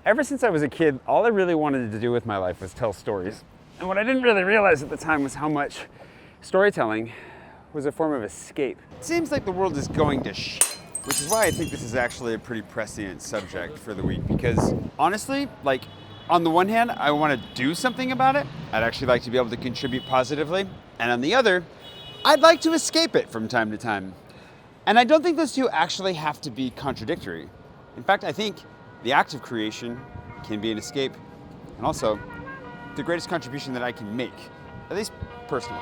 Ever since I was a kid, all I really wanted to do with my life was tell stories. And what I didn't really realize at the time was how much storytelling was a form of escape. It seems like the world is going to shit, which is why I think this is actually a pretty prescient subject for the week, because honestly, like, on the one hand, I want to do something about it. I'd actually like to be able to contribute positively. And on the other, I'd like to escape it from time to time. And I don't think those two actually have to be contradictory. In fact, I think the act of creation can be an escape, and also the greatest contribution that I can make, at least personally.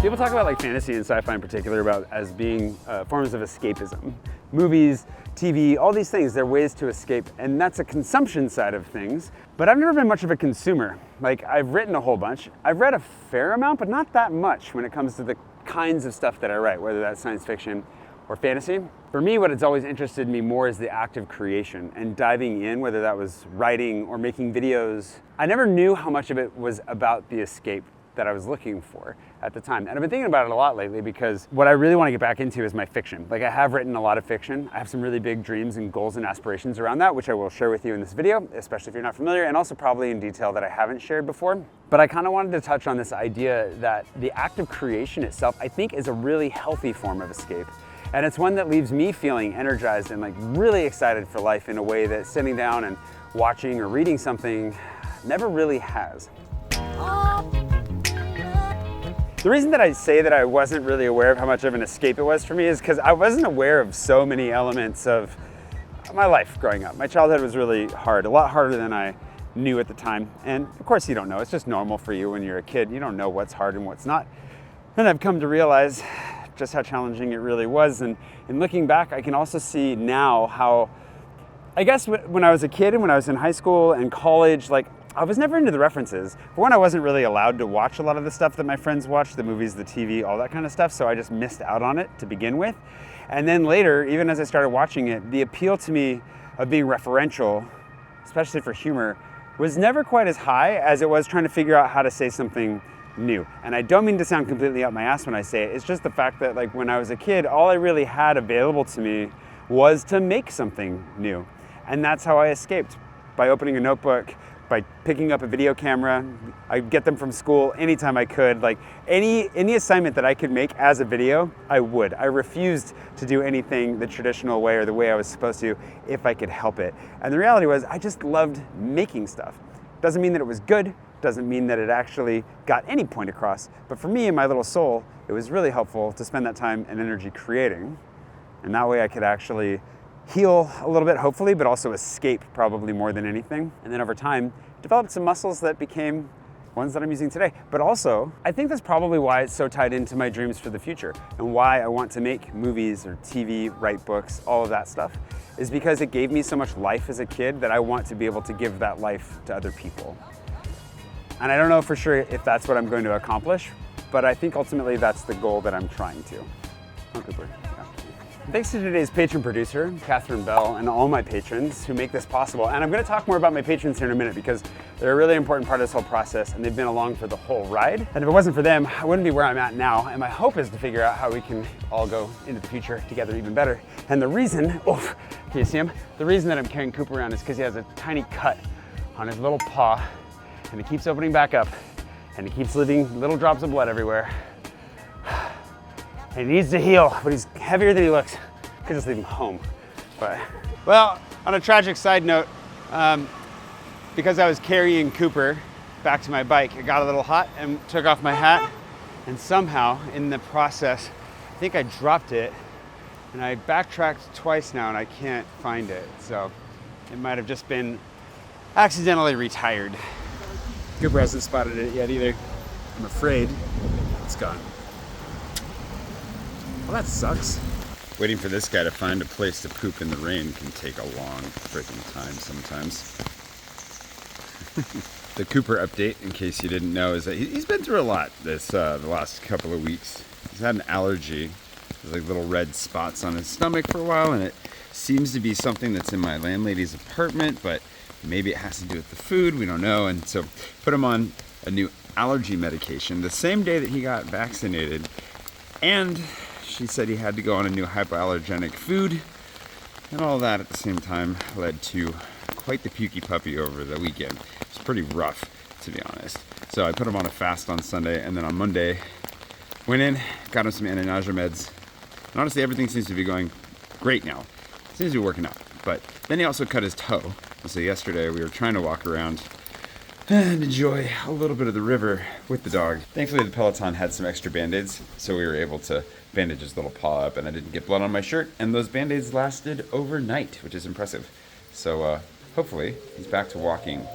People talk about like fantasy and sci-fi in particular as being forms of escapism. Movies, TV, all these things, they're ways to escape, and that's a consumption side of things. But I've never been much of a consumer. Like, I've written a whole bunch. I've read a fair amount, but not that much when it comes to the kinds of stuff that I write, whether that's science fiction or fantasy. For me, what has always interested me more is the act of creation and diving in, whether that was writing or making videos. I never knew how much of it was about the escape that I was looking for at the time. And I've been thinking about it a lot lately, because what I really want to get back into is my fiction. Like, I have written a lot of fiction. I have some really big dreams and goals and aspirations around that, which I will share with you in this video, especially if you're not familiar, and also probably in detail that I haven't shared before. But I kind of wanted to touch on this idea that the act of creation itself, I think, is a really healthy form of escape. And it's one that leaves me feeling energized and like really excited for life in a way that sitting down and watching or reading something never really has. The reason that I say that I wasn't really aware of how much of an escape it was for me is because I wasn't aware of so many elements of my life growing up. My childhood was really hard, a lot harder than I knew at the time. And of course you don't know, it's just normal for you when you're a kid. You don't know what's hard and what's not. And I've come to realize just how challenging it really was. And in looking back, I can also see now how, I guess when I was a kid and when I was in high school and college, like, I was never into the references. For one, I wasn't really allowed to watch a lot of the stuff that my friends watched, the movies, the TV, all that kind of stuff, so I just missed out on it to begin with. And then later, even as I started watching it, the appeal to me of being referential, especially for humor, was never quite as high as it was trying to figure out how to say something new. And I don't mean to sound completely up my ass when I say it, it's just the fact that, like, when I was a kid, all I really had available to me was to make something new. And that's how I escaped, by opening a notebook, by picking up a video camera. I'd get them from school anytime I could. Like, any assignment that I could make as a video, I would. I refused to do anything the traditional way or the way I was supposed to if I could help it. And the reality was, I just loved making stuff. Doesn't mean that it was good, doesn't mean that it actually got any point across, but for me in my little soul, it was really helpful to spend that time and energy creating. And that way I could actually heal a little bit, hopefully, but also escape probably more than anything. And then over time, developed some muscles that became ones that I'm using today. But also, I think that's probably why it's so tied into my dreams for the future and why I want to make movies or TV, write books, all of that stuff, is because it gave me so much life as a kid that I want to be able to give that life to other people. And I don't know for sure if that's what I'm going to accomplish, but I think ultimately that's the goal that I'm trying to. Oh, Cooper. Thanks to today's patron producer, Katherine Bell, and all my patrons who make this possible. And I'm going to talk more about my patrons here in a minute because they're a really important part of this whole process and they've been along for the whole ride. And if it wasn't for them, I wouldn't be where I'm at now. And my hope is to figure out how we can all go into the future together even better. And the reason, can you see him? The reason that I'm carrying Cooper around is because he has a tiny cut on his little paw and it keeps opening back up and he keeps leaving little drops of blood everywhere. And he needs to heal, but he's heavier than he looks. Could just leave him home. But, well, on a tragic side note, because I was carrying Cooper back to my bike, it got a little hot and took off my hat. And somehow, in the process, I think I dropped it. And I backtracked twice now and I can't find it. So it might have just been accidentally retired. Cooper hasn't spotted it yet either. I'm afraid it's gone. Well, that sucks. Waiting for this guy to find a place to poop in the rain can take a long freaking time sometimes. The Cooper update, in case you didn't know, is that he's been through a lot the last couple of weeks. He's had an allergy. There's like little red spots on his stomach for a while, and it seems to be something that's in my landlady's apartment, but maybe it has to do with the food, we don't know. And so put him on a new allergy medication the same day that he got vaccinated. And she said he had to go on a new hypoallergenic food. And all that at the same time led to quite the pukey puppy over the weekend. It's pretty rough, to be honest. So I put him on a fast on Sunday, and then on Monday, went in, got him some anti-nausea meds. And honestly, everything seems to be going great now. Seems to be working out. But then he also cut his toe. So yesterday we were trying to walk around and enjoy a little bit of the river with the dog. Thankfully the Peloton had some extra band-aids, so we were able to bandage his little paw up, and I didn't get blood on my shirt, and those band-aids lasted overnight, which is impressive. So hopefully he's back to walking.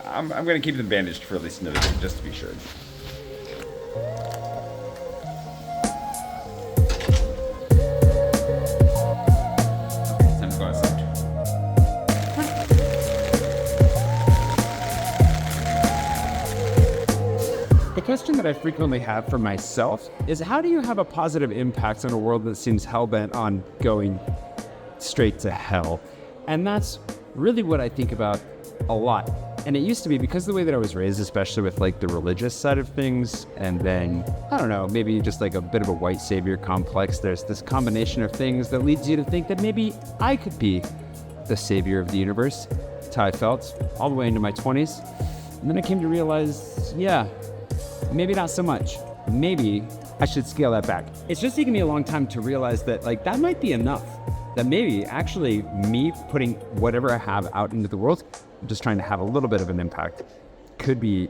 I'm gonna keep him bandaged for at least another day, just to be sure. Time to go outside. The question that I frequently have for myself is, how do you have a positive impact on a world that seems hell-bent on going straight to hell? And that's really what I think about a lot. And it used to be because of the way that I was raised, especially with like the religious side of things, and then, I don't know, maybe just like a bit of a white savior complex. There's this combination of things that leads you to think that maybe I could be the savior of the universe. That's how I felt all the way into my 20s. And then I came to realize, yeah, maybe not so much. Maybe I should scale that back. It's just taken me a long time to realize that like that might be enough. That maybe actually me putting whatever I have out into the world, just trying to have a little bit of an impact, could be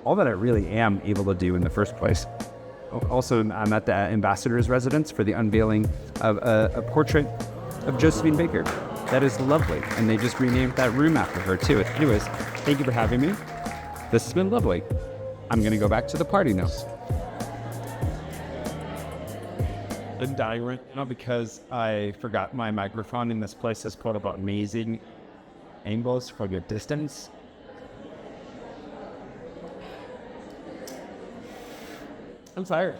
all that I really am able to do in the first place. Also, I'm at the ambassador's residence for the unveiling of a portrait of Josephine Baker. That is lovely. And they just renamed that room after her too. Anyways, thank you for having me. This has been lovely. I'm gonna go back to the party now. I'm dying right now because I forgot my microphone in this place. It's called about amazing angles for your distance. I'm tired.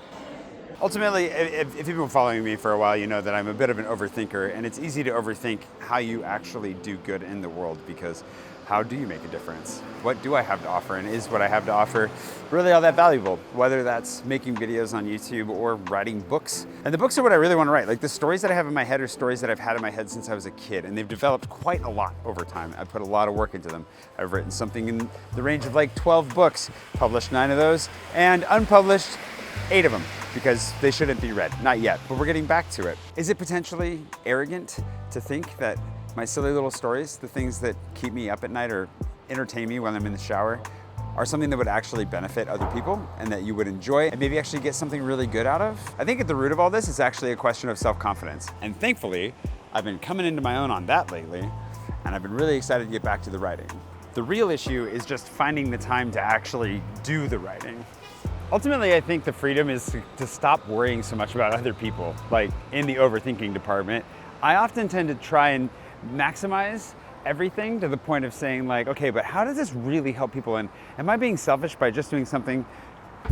Ultimately, if you've been following me for a while, you know that I'm a bit of an overthinker, and it's easy to overthink how you actually do good in the world, because how do you make a difference? What do I have to offer, and is what I have to offer really all that valuable? Whether that's making videos on YouTube or writing books. And the books are what I really want to write. Like the stories that I have in my head are stories that I've had in my head since I was a kid, and they've developed quite a lot over time. I've put a lot of work into them. I've written something in the range of like 12 books, published 9 of those, and unpublished 8 of them, because they shouldn't be read, not yet, but we're getting back to it. Is it potentially arrogant to think that my silly little stories, the things that keep me up at night or entertain me when I'm in the shower, are something that would actually benefit other people and that you would enjoy and maybe actually get something really good out of? I think at the root of all this is actually a question of self-confidence. And thankfully, I've been coming into my own on that lately, and I've been really excited to get back to the writing. The real issue is just finding the time to actually do the writing. Ultimately, I think the freedom is to stop worrying so much about other people. Like in the overthinking department, I often tend to try and maximize everything to the point of saying like, okay, but how does this really help people? And am I being selfish by just doing something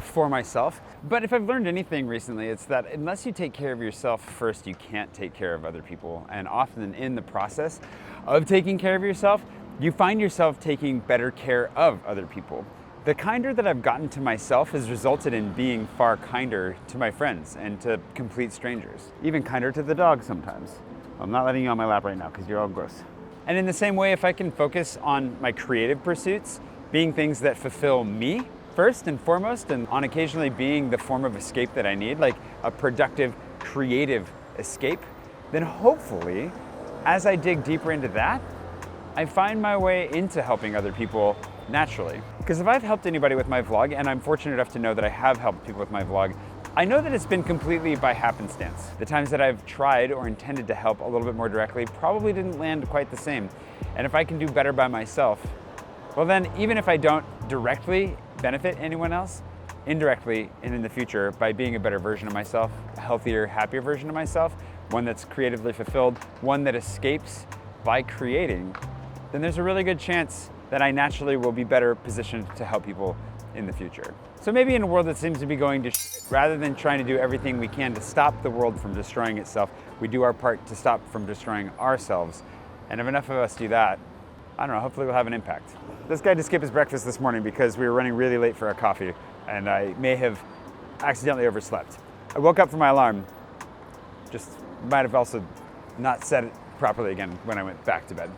for myself? But if I've learned anything recently, it's that unless you take care of yourself first, you can't take care of other people. And often in the process of taking care of yourself, you find yourself taking better care of other people. The kinder that I've gotten to myself has resulted in being far kinder to my friends and to complete strangers. Even kinder to the dog sometimes. I'm not letting you on my lap right now because you're all gross. And in the same way, if I can focus on my creative pursuits, being things that fulfill me first and foremost, and on occasionally being the form of escape that I need, like a productive, creative escape, then hopefully, as I dig deeper into that, I find my way into helping other people naturally. Because if I've helped anybody with my vlog, and I'm fortunate enough to know that I have helped people with my vlog, I know that it's been completely by happenstance. The times that I've tried or intended to help a little bit more directly probably didn't land quite the same. And if I can do better by myself, well then, even if I don't directly benefit anyone else, indirectly and in the future, by being a better version of myself, a healthier, happier version of myself, one that's creatively fulfilled, one that escapes by creating, then there's a really good chance that I naturally will be better positioned to help people in the future. So maybe in a world that seems to be going to shit, rather than trying to do everything we can to stop the world from destroying itself, we do our part to stop from destroying ourselves. And if enough of us do that, I don't know, hopefully we'll have an impact. This guy had to skip his breakfast this morning because we were running really late for our coffee, and I may have accidentally overslept. I woke up from my alarm. Just might have also not set it properly again when I went back to bed.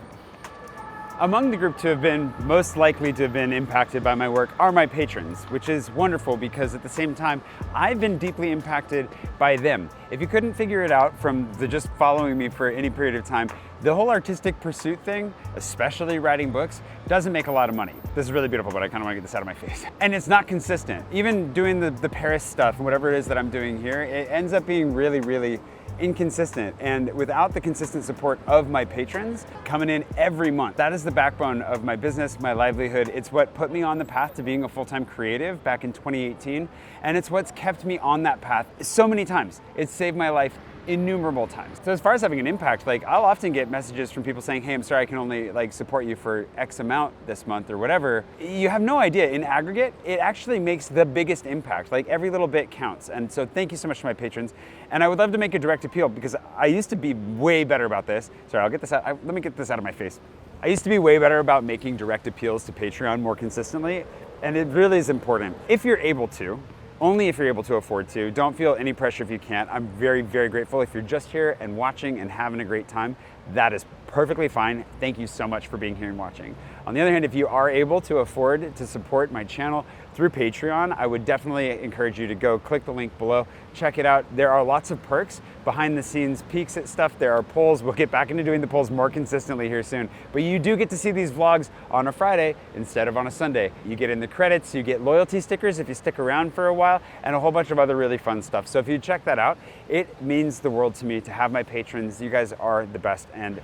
Among the group to have been most likely to have been impacted by my work are my patrons, which is wonderful because at the same time, I've been deeply impacted by them. If you couldn't figure it out from the just following me for any period of time, the whole artistic pursuit thing, especially writing books, doesn't make a lot of money. This is really beautiful, but I kind of want to get this out of my face. And it's not consistent. Even doing the Paris stuff and whatever it is that I'm doing here, it ends up being really, really inconsistent. And without the consistent support of my patrons coming in every month, that is the backbone of my business, my livelihood. It's what put me on the path to being a full-time creative back in 2018. And it's what's kept me on that path so many times. It's saved my life innumerable times. So as far as having an impact, like I'll often get messages from people saying, hey, I'm sorry, I can only like support you for X amount this month or whatever. You have no idea. In aggregate, it actually makes the biggest impact. Like every little bit counts. And so thank you so much to my patrons. And I would love to make a direct appeal because I used to be way better about this. Sorry, I'll get this out. Let me get this out of my face. I used to be way better about making direct appeals to Patreon more consistently. And it really is important. If you're able to, only if you're able to afford to. Don't feel any pressure if you can't. I'm very, very grateful. If you're just here and watching and having a great time, that is perfectly fine. Thank you so much for being here and watching. On the other hand, if you are able to afford to support my channel through Patreon, I would definitely encourage you to go click the link below, check it out. There are lots of perks, behind the scenes peeks at stuff. There are polls. We'll get back into doing the polls more consistently here soon. But you do get to see these vlogs on a Friday instead of on a Sunday. You get in the credits, you get loyalty stickers if you stick around for a while, and a whole bunch of other really fun stuff. So if you check that out, it means the world to me to have my patrons. You guys are the best. And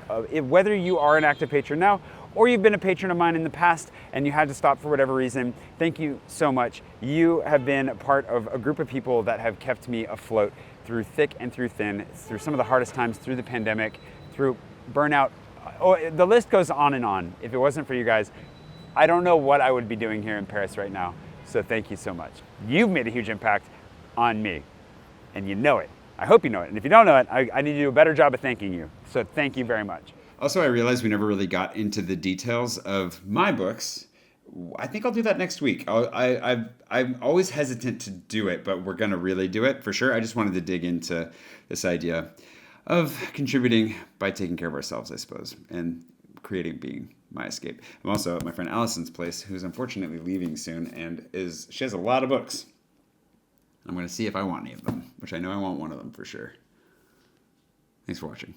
whether you are an active patron now, or you've been a patron of mine in the past and you had to stop for whatever reason, thank you so much. You have been a part of a group of people that have kept me afloat through thick and through thin, through some of the hardest times, through the pandemic, through burnout. Oh, the list goes on and on. If it wasn't for you guys, I don't know what I would be doing here in Paris right now. So thank you so much. You've made a huge impact on me, and you know it. I hope you know it. And if you don't know it, I need to do a better job of thanking you. So thank you very much. Also, I realized we never really got into the details of my books. I think I'll do that next week. I'm always hesitant to do it, but we're going to really do it for sure. I just wanted to dig into this idea of contributing by taking care of ourselves, I suppose, and creating being my escape. I'm also at my friend Allison's place, who's unfortunately leaving soon, and she has a lot of books. I'm going to see if I want any of them, which I know I want one of them for sure. Thanks for watching.